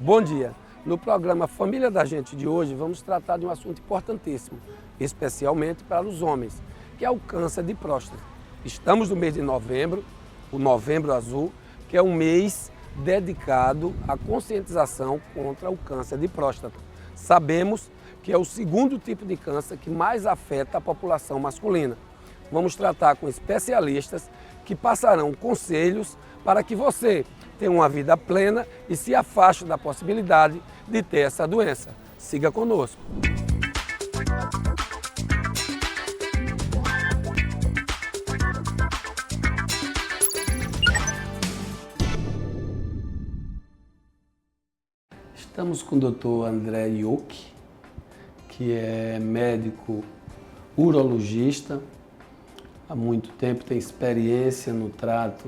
Bom dia! No programa Família da Gente de hoje vamos tratar de um assunto importantíssimo, especialmente para os homens, que é o câncer de próstata. Estamos no mês de novembro, o Novembro Azul, que é um mês dedicado à conscientização contra o câncer de próstata. Sabemos que é o segundo tipo de câncer que mais afeta a população masculina. Vamos tratar com especialistas que passarão conselhos para que você tenha uma vida plena e se afaste da possibilidade de ter essa doença. Siga conosco. Estamos com o Dr. André Ioki, que é médico urologista, há muito tempo tem experiência no trato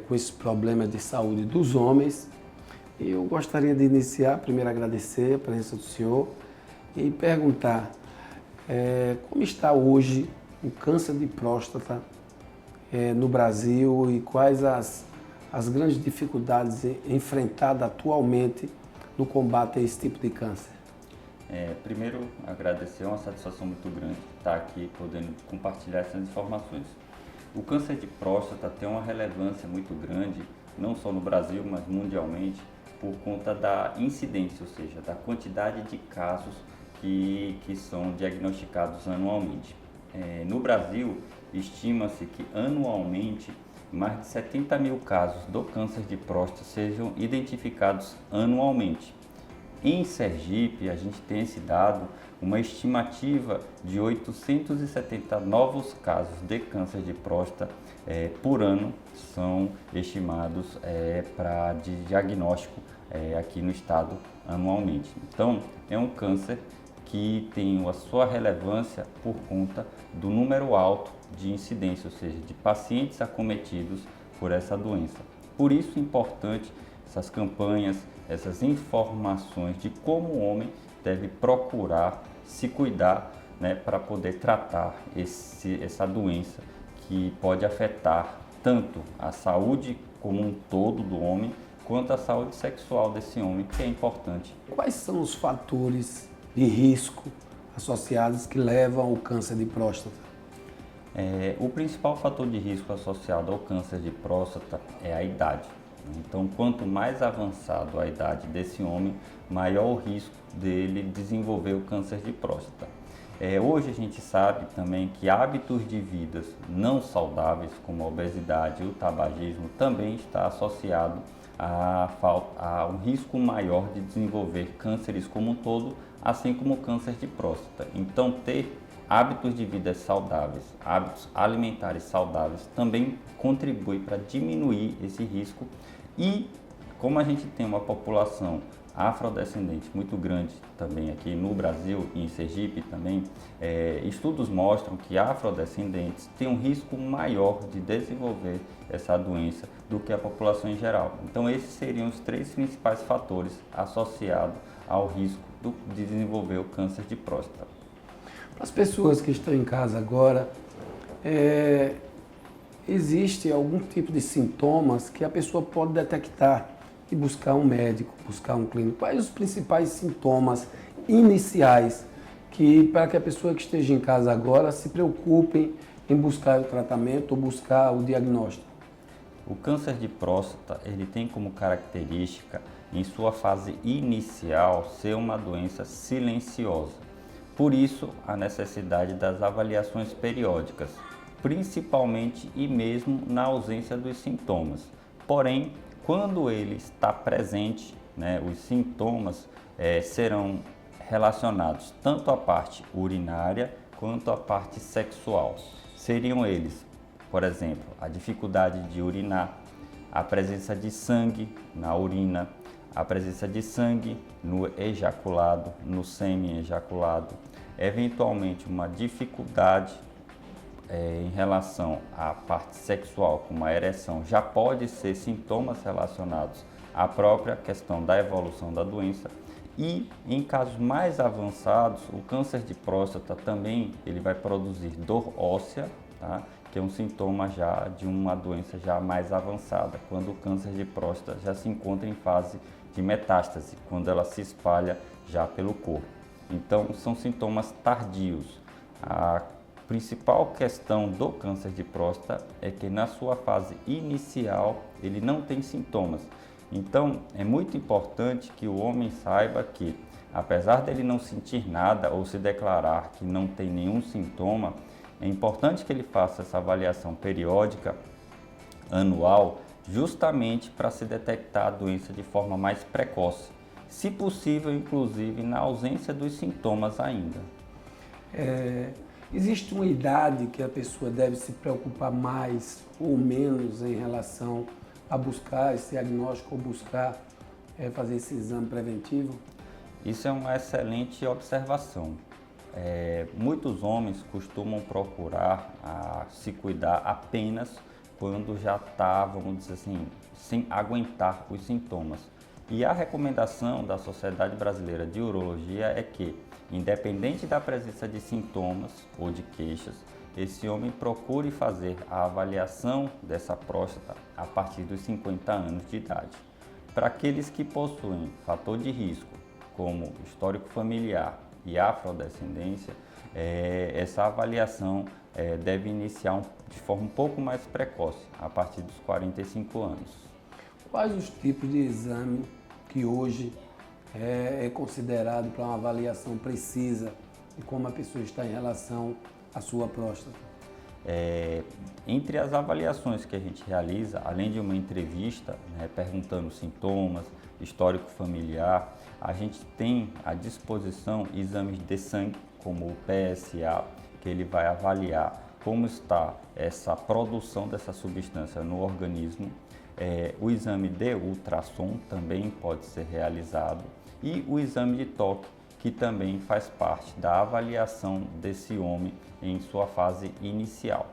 com esses problemas de saúde dos homens. E eu gostaria de iniciar, primeiro agradecer a presença do senhor e perguntar como está hoje o câncer de próstata no Brasil e quais as grandes dificuldades enfrentadas atualmente no combate a esse tipo de câncer. Primeiro, agradecer, é uma satisfação muito grande estar aqui podendo compartilhar essas informações. O câncer de próstata tem uma relevância muito grande, não só no Brasil, mas mundialmente, por conta da incidência, ou seja, da quantidade de casos que são diagnosticados anualmente. No Brasil, estima-se que anualmente mais de 70 mil casos do câncer de próstata sejam identificados anualmente. Em Sergipe, a gente tem esse dado, uma estimativa de 870 novos casos de câncer de próstata por ano são estimados para diagnóstico aqui no estado anualmente. Então, é um câncer que tem a sua relevância por conta do número alto de incidência, ou seja, de pacientes acometidos por essa doença. Por isso é importante essas campanhas, essas informações de como o homem deve procurar se cuidar, para poder tratar essa doença que pode afetar tanto a saúde como um todo do homem, quanto a saúde sexual desse homem, que é importante. Quais são os fatores de risco associados que levam ao câncer de próstata? O principal fator de risco associado ao câncer de próstata é a idade. Então, quanto mais avançado a idade desse homem, maior o risco dele desenvolver o câncer de próstata. Hoje a gente sabe também que hábitos de vida não saudáveis, como a obesidade e o tabagismo, também está associado a um risco maior de desenvolver cânceres como um todo, assim como o câncer de próstata. Então, ter hábitos de vida saudáveis, hábitos alimentares saudáveis também contribui para diminuir esse risco. E como a gente tem uma população afrodescendente muito grande também aqui no Brasil e em Sergipe também, estudos mostram que afrodescendentes têm um risco maior de desenvolver essa doença do que a população em geral. Então esses seriam os três principais fatores associados ao risco de desenvolver o câncer de próstata. Para as pessoas que estão em casa agora, existe algum tipo de sintomas que a pessoa pode detectar e buscar um médico, buscar um clínico? Quais os principais sintomas iniciais para que a pessoa que esteja em casa agora se preocupe em buscar o tratamento ou buscar o diagnóstico? O câncer de próstata, ele tem como característica, em sua fase inicial, ser uma doença silenciosa. Por isso, a necessidade das avaliações periódicas, principalmente e mesmo na ausência dos sintomas. Porém, quando ele está presente, os sintomas serão relacionados tanto à parte urinária quanto à parte sexual. Seriam eles, por exemplo, a dificuldade de urinar, a presença de sangue na urina, a presença de sangue no ejaculado, no semi-ejaculado, eventualmente uma dificuldade em relação à parte sexual, como a ereção, já pode ser sintomas relacionados à própria questão da evolução da doença. E em casos mais avançados, o câncer de próstata também ele vai produzir dor óssea, tá? Que é um sintoma já de uma doença já mais avançada, quando o câncer de próstata já se encontra em fase de metástase, quando ela se espalha já pelo corpo. Então, são sintomas tardios. A principal questão do câncer de próstata é que na sua fase inicial ele não tem sintomas. Então, é muito importante que o homem saiba que, apesar dele não sentir nada ou se declarar que não tem nenhum sintoma, é importante que ele faça essa avaliação periódica, anual, justamente para se detectar a doença de forma mais precoce, se possível, inclusive, na ausência dos sintomas ainda. Existe uma idade que a pessoa deve se preocupar mais ou menos em relação a buscar esse diagnóstico ou buscar fazer esse exame preventivo? Isso é uma excelente observação. Muitos homens costumam procurar se cuidar apenas quando já está, vamos dizer assim, sem aguentar os sintomas. E a recomendação da Sociedade Brasileira de Urologia é que, independente da presença de sintomas ou de queixas, esse homem procure fazer a avaliação dessa próstata a partir dos 50 anos de idade. Para aqueles que possuem fator de risco, como histórico familiar e afrodescendência, essa avaliação deve iniciar de forma um pouco mais precoce, a partir dos 45 anos. Quais os tipos de exame que hoje é considerado para uma avaliação precisa de como a pessoa está em relação à sua próstata? Entre as avaliações que a gente realiza, além de uma entrevista, né, perguntando sintomas, histórico familiar, a gente tem à disposição exames de sangue, como o PSA, que ele vai avaliar como está essa produção dessa substância no organismo. O exame de ultrassom também pode ser realizado e o exame de toque, que também faz parte da avaliação desse homem em sua fase inicial.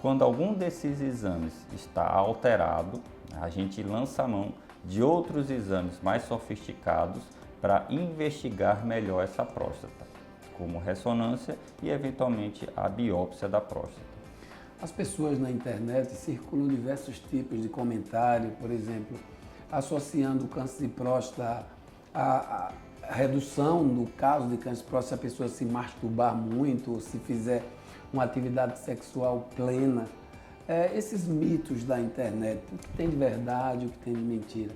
Quando algum desses exames está alterado, a gente lança a mão de outros exames mais sofisticados para investigar melhor essa próstata, como ressonância e eventualmente a biópsia da próstata. As pessoas na internet circulam diversos tipos de comentário, por exemplo, associando o câncer de próstata à redução do caso de câncer de próstata se a pessoa se masturbar muito ou se fizer uma atividade sexual plena. Esses mitos da internet, o que tem de verdade, o que tem de mentira?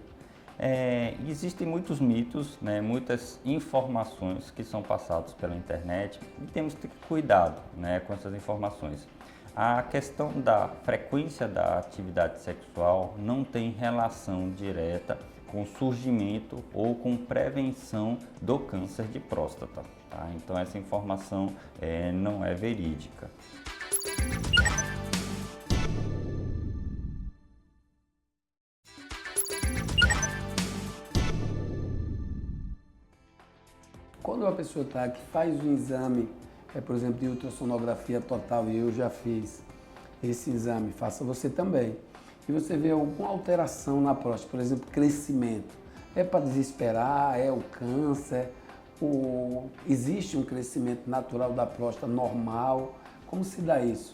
Existem muitos mitos, né, muitas informações que são passadas pela internet e temos que ter cuidado, né, com essas informações. A questão da frequência da atividade sexual não tem relação direta com surgimento ou com prevenção do câncer de próstata, tá? Então essa informação não é verídica. Quando uma pessoa que faz um exame, por exemplo, de ultrassonografia total, e eu já fiz esse exame, faça você também, e você vê alguma alteração na próstata, por exemplo, crescimento, é para desesperar, é o câncer, existe um crescimento natural da próstata normal, como se dá isso?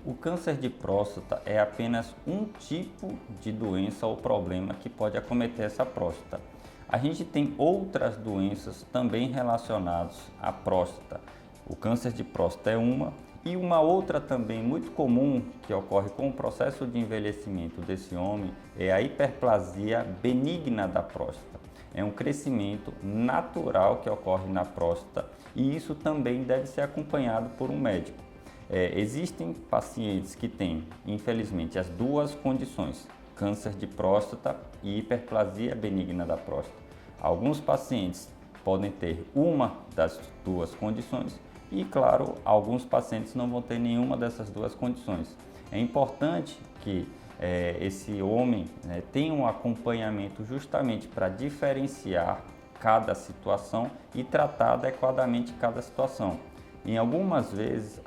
O câncer de próstata é apenas um tipo de doença ou problema que pode acometer essa próstata. A gente tem outras doenças também relacionadas à próstata. O câncer de próstata é uma, e uma outra também muito comum que ocorre com o processo de envelhecimento desse homem é a hiperplasia benigna da próstata. É um crescimento natural que ocorre na próstata e isso também deve ser acompanhado por um médico. Existem pacientes que têm, infelizmente, as duas condições, câncer de próstata e hiperplasia benigna da próstata. Alguns pacientes podem ter uma das duas condições e, claro, alguns pacientes não vão ter nenhuma dessas duas condições. É importante que esse homem tenha um acompanhamento justamente para diferenciar cada situação e tratar adequadamente cada situação. Em algumas vezes,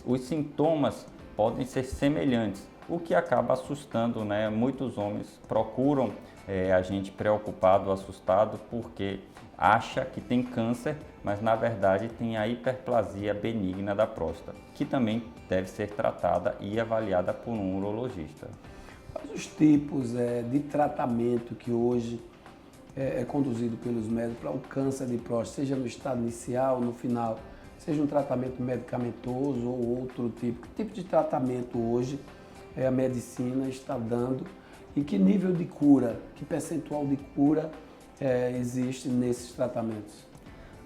os sintomas podem ser semelhantes, o que acaba assustando, né? Muitos homens procuram a gente preocupado, assustado, porque acha que tem câncer, mas na verdade tem a hiperplasia benigna da próstata, que também deve ser tratada e avaliada por um urologista. Quais os tipos de tratamento que hoje é conduzido pelos médicos para o câncer de próstata, seja no estado inicial, no final, seja um tratamento medicamentoso ou outro tipo. Que tipo de tratamento hoje a medicina está dando e que nível de cura, que percentual de cura existe nesses tratamentos?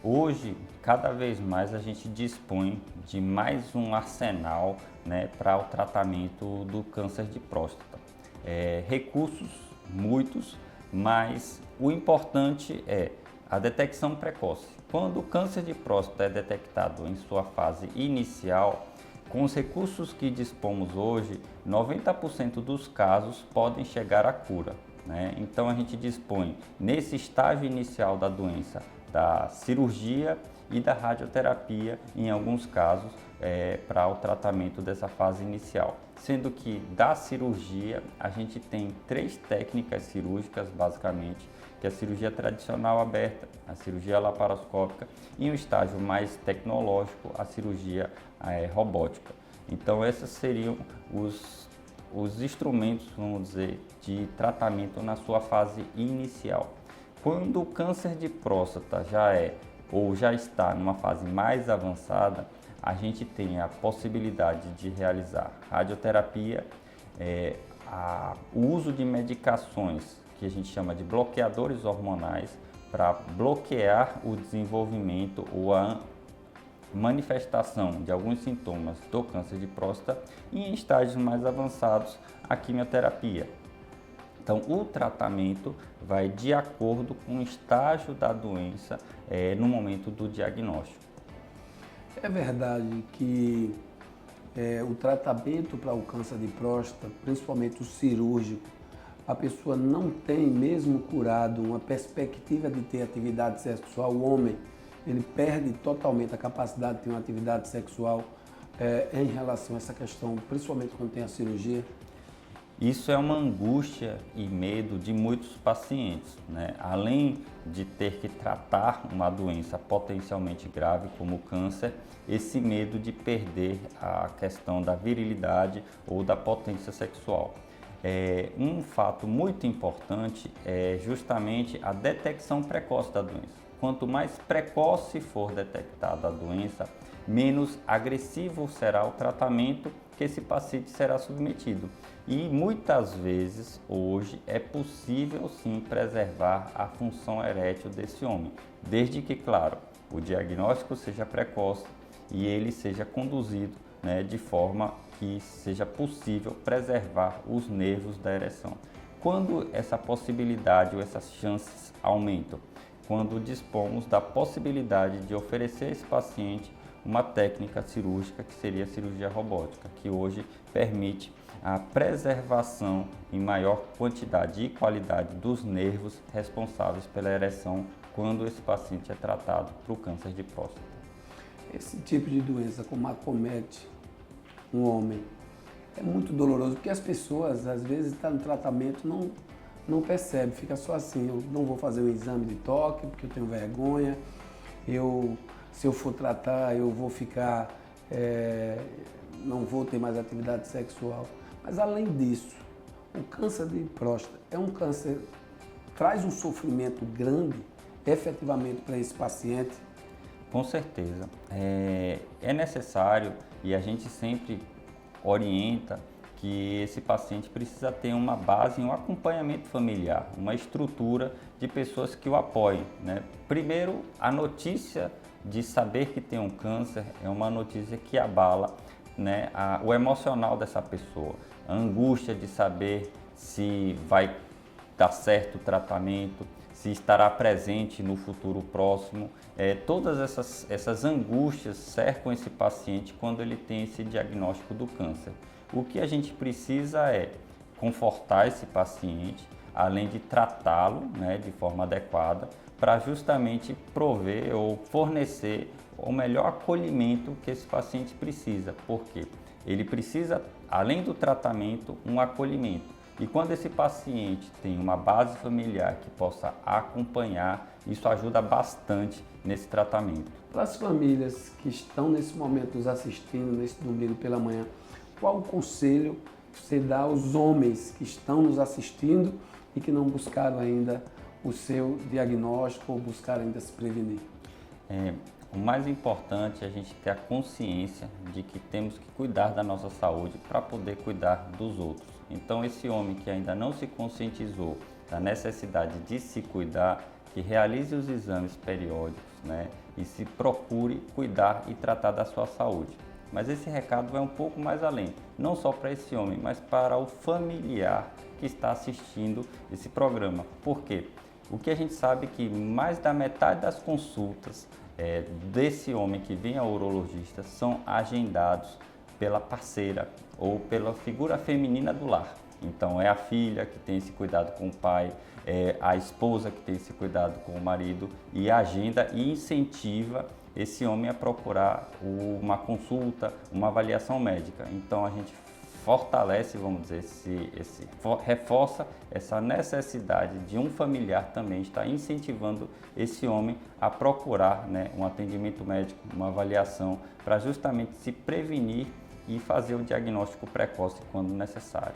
Hoje, cada vez mais a gente dispõe de mais um arsenal, né, para o tratamento do câncer de próstata. Recursos, muitos, mas o importante é a detecção precoce. Quando o câncer de próstata é detectado em sua fase inicial, com os recursos que dispomos hoje, 90% dos casos podem chegar à cura, né? Então a gente dispõe, nesse estágio inicial da doença, da cirurgia e da radioterapia, em alguns casos, para o tratamento dessa fase inicial. Sendo que da cirurgia a gente tem 3 técnicas cirúrgicas, basicamente, que é a cirurgia tradicional aberta, a cirurgia laparoscópica e um estágio mais tecnológico, a cirurgia robótica. Então esses seriam os instrumentos, vamos dizer, de tratamento na sua fase inicial. Quando o câncer de próstata já está numa fase mais avançada, a gente tem a possibilidade de realizar radioterapia, o uso de medicações que a gente chama de bloqueadores hormonais para bloquear o desenvolvimento ou a manifestação de alguns sintomas do câncer de próstata e em estágios mais avançados a quimioterapia. Então, o tratamento vai de acordo com o estágio da doença no momento do diagnóstico. É verdade que o tratamento para o câncer de próstata, principalmente o cirúrgico, a pessoa não tem, mesmo curado, uma perspectiva de ter atividade sexual. O homem, ele perde totalmente a capacidade de ter uma atividade sexual em relação a essa questão, principalmente quando tem a cirurgia. Isso é uma angústia e medo de muitos pacientes, né? Além de ter que tratar uma doença potencialmente grave como o câncer, esse medo de perder a questão da virilidade ou da potência sexual. Um fato muito importante é justamente a detecção precoce da doença. Quanto mais precoce for detectada a doença, menos agressivo será o tratamento que esse paciente será submetido. E muitas vezes, hoje, é possível sim preservar a função erétil desse homem, desde que, claro, o diagnóstico seja precoce e ele seja conduzido, né, de forma que seja possível preservar os nervos da ereção. Quando essa possibilidade ou essas chances aumentam? Quando dispomos da possibilidade de oferecer a esse paciente uma técnica cirúrgica que seria a cirurgia robótica, que hoje permite a preservação em maior quantidade e qualidade dos nervos responsáveis pela ereção quando esse paciente é tratado para o câncer de próstata. Esse tipo de doença, como acomete um homem, é muito doloroso, porque as pessoas, às vezes, estão no tratamento, não percebem, fica só assim: eu não vou fazer um exame de toque porque eu tenho vergonha, se eu for tratar, eu vou ficar, não vou ter mais atividade sexual. Mas além disso, o câncer de próstata é um câncer, traz um sofrimento grande, efetivamente, para esse paciente. Com certeza. É necessário, e a gente sempre orienta, que esse paciente precisa ter uma base, um acompanhamento familiar, uma estrutura de pessoas que o apoiem, né? Primeiro, a notícia de saber que tem um câncer é uma notícia que abala, né, o emocional dessa pessoa. A angústia de saber se vai dar certo o tratamento, se estará presente no futuro próximo. Todas essas angústias cercam esse paciente quando ele tem esse diagnóstico do câncer. O que a gente precisa é confortar esse paciente, além de tratá-lo, né, de forma adequada, para justamente prover ou fornecer o melhor acolhimento que esse paciente precisa. Porque ele precisa, além do tratamento, um acolhimento. E quando esse paciente tem uma base familiar que possa acompanhar, isso ajuda bastante nesse tratamento. Para as famílias que estão nesse momento nos assistindo, nesse domingo pela manhã, qual o conselho que você dá aos homens que estão nos assistindo e que não buscaram ainda o seu diagnóstico ou buscar ainda se prevenir? O mais importante é a gente ter a consciência de que temos que cuidar da nossa saúde para poder cuidar dos outros. Então, esse homem que ainda não se conscientizou da necessidade de se cuidar, que realize os exames periódicos, né, e se procure cuidar e tratar da sua saúde. Mas esse recado vai um pouco mais além, não só para esse homem, mas para o familiar que está assistindo esse programa. Por quê? O que a gente sabe é que mais da metade das consultas desse homem que vem ao urologista são agendados pela parceira ou pela figura feminina do lar. Então é a filha que tem esse cuidado com o pai, é a esposa que tem esse cuidado com o marido e agenda e incentiva esse homem a procurar uma consulta, uma avaliação médica. Então a gente fortalece, vamos dizer, reforça essa necessidade de um familiar também estar incentivando esse homem a procurar, né, um atendimento médico, uma avaliação, para justamente se prevenir e fazer o diagnóstico precoce quando necessário.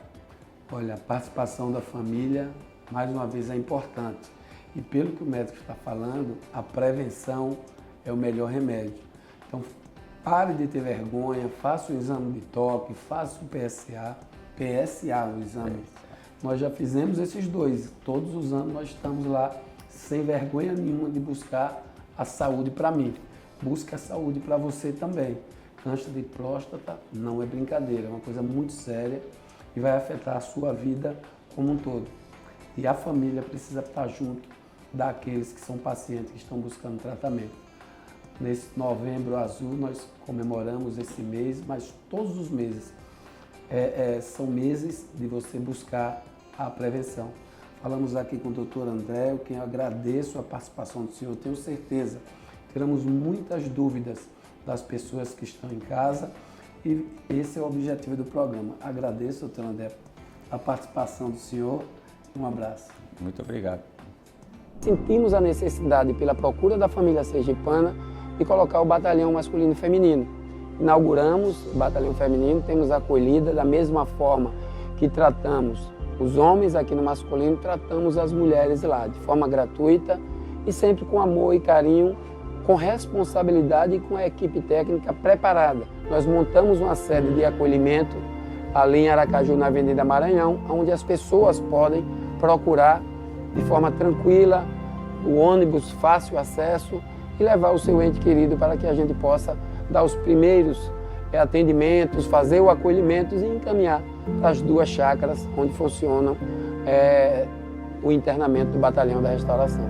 Olha, a participação da família, mais uma vez, é importante. E pelo que o médico está falando, a prevenção é o melhor remédio. Então, pare de ter vergonha, faça o exame de toque, faça o PSA, o exame. Nós já fizemos esses dois, todos os anos nós estamos lá sem vergonha nenhuma de buscar a saúde para mim. Busque a saúde para você também. Câncer de próstata não é brincadeira, é uma coisa muito séria e vai afetar a sua vida como um todo. E a família precisa estar junto daqueles que são pacientes que estão buscando tratamento. Nesse Novembro Azul nós comemoramos esse mês, mas todos os meses são meses de você buscar a prevenção. Falamos aqui com o Dr. André, eu quem agradeço a participação do senhor, tenho certeza, tiramos muitas dúvidas das pessoas que estão em casa e esse é o objetivo do programa. Agradeço, Dr. André, a participação do senhor. Um abraço. Muito obrigado. Sentimos a necessidade, pela procura da família sergipana, de colocar o batalhão masculino e feminino. Inauguramos o batalhão feminino, temos acolhida da mesma forma que tratamos os homens aqui no masculino, tratamos as mulheres lá, de forma gratuita e sempre com amor e carinho, com responsabilidade e com a equipe técnica preparada. Nós montamos uma sede de acolhimento ali em Aracaju, na Avenida Maranhão, onde as pessoas podem procurar de forma tranquila, o ônibus fácil acesso e levar o seu ente querido para que a gente possa dar os primeiros atendimentos, fazer o acolhimento e encaminhar para as duas chácaras onde funcionam o internamento do Batalhão da Restauração.